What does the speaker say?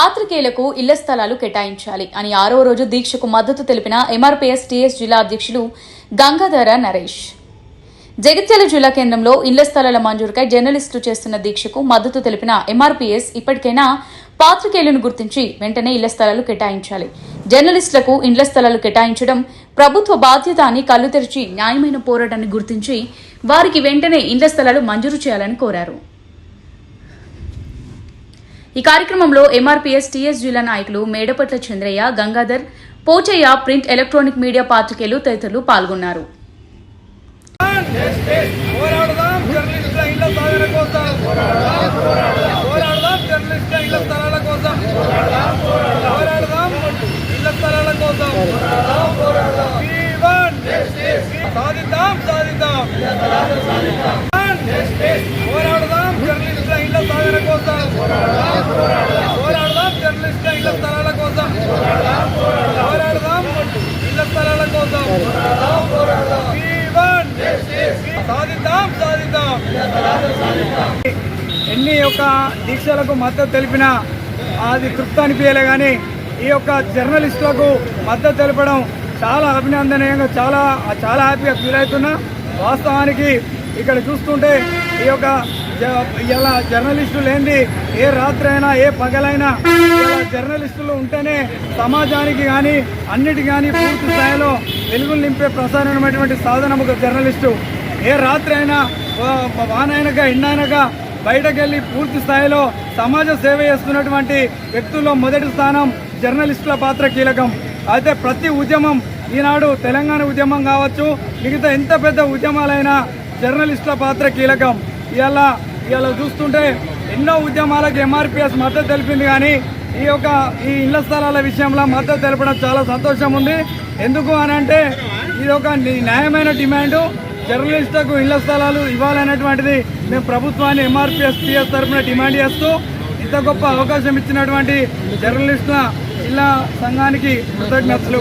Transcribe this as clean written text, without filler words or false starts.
పాత్రికేయులకు ఇళ్ల స్థలాలు కేటాయించాలి అని 6వ రోజు దీక్షకు మద్దతు తెలిపిన ఎంఆర్పీఎస్ టీఎస్ జిల్లా అధ్యక్షులు గంగాధర నరేష్. జగిత్యాల జిల్లా కేంద్రంలో ఇళ్ల స్థలాల మంజూరుకై జర్నలిస్టులు చేస్తున్న దీక్షకు మద్దతు తెలిపిన ఎంఆర్పీఎస్ ఇప్పటికైనా పాత్రికేయులను గుర్తించి వెంటనే ఇళ్ల స్థలాలు కేటాయించాలి. జర్నలిస్టులకు ఇళ్ల స్థలాలు కేటాయించడం ప్రభుత్వ బాధ్యత అని కళ్లు తెరిచి న్యాయమైన పోరాటాన్ని గుర్తించి వారికి వెంటనే ఇళ్ల స్థలాలు మంజూరు చేయాలని కోరారు. ఈ కార్యక్రమంలో ఎంఆర్పీఎస్ టీఎస్ జిల్లా నాయకులు Medapatla Chandraiah, Gangadhar, Pochaiah, print electronic media పాత్రికేయులు తదితరులు పాల్గొన్నారు. ఎన్ని యొక్క దీక్షలకు మద్దతు తెలిపినా అది తృప్తి అనిపించలే, కానీ ఈ యొక్క జర్నలిస్టులకు మద్దతు తెలపడం చాలా అభినందనీయంగా చాలా హ్యాపీగా ఫీల్ అవుతున్నా. వాస్తవానికి ఇక్కడ చూస్తుంటే ఈ యొక్క ఇలా జర్నలిస్టులు లేనిది ఏ రాత్రి అయినా ఏ పగలైనా ఇలా జర్నలిస్టులు ఉంటేనే సమాజానికి కానీ అన్నిటి కానీ పూర్తి స్థాయిలో వెలుగులు నింపే ప్రసారమైనటువంటి సాధనం ఒక జర్నలిస్టు. ఏ రాత్రి అయినా వానైనగా ఎండైనగా బయటకెళ్ళి పూర్తి స్థాయిలో సమాజ సేవ చేస్తున్నటువంటి వ్యక్తుల్లో మొదటి స్థానం జర్నలిస్టుల పాత్ర కీలకం. అయితే ప్రతి ఉద్యమం, ఈనాడు తెలంగాణ ఉద్యమం కావచ్చు, మిగతా ఎంత పెద్ద ఉద్యమాలైనా జర్నలిస్టుల పాత్ర కీలకం. ఇవాళ చూస్తుంటే ఎన్నో ఉద్యమాలకు ఎంఆర్పీఎస్ మద్దతు తెలిపింది, కానీ ఈ ఇళ్ల స్థలాల విషయంలో మద్దతు తెలపడం చాలా సంతోషం ఉంది. ఎందుకు అని అంటే ఇది ఒక న్యాయమైన డిమాండు. జర్నలిస్టులకు ఇళ్ల స్థలాలు ఇవ్వాలనేటువంటిది మేము ప్రభుత్వాన్ని ఎంఆర్పీఎస్ టీఎస్ తరఫున డిమాండ్ చేస్తూ ఇంత గొప్ప అవకాశం ఇచ్చినటువంటి జర్నలిస్టుల జిల్లా సంఘానికి కృతజ్ఞతలు.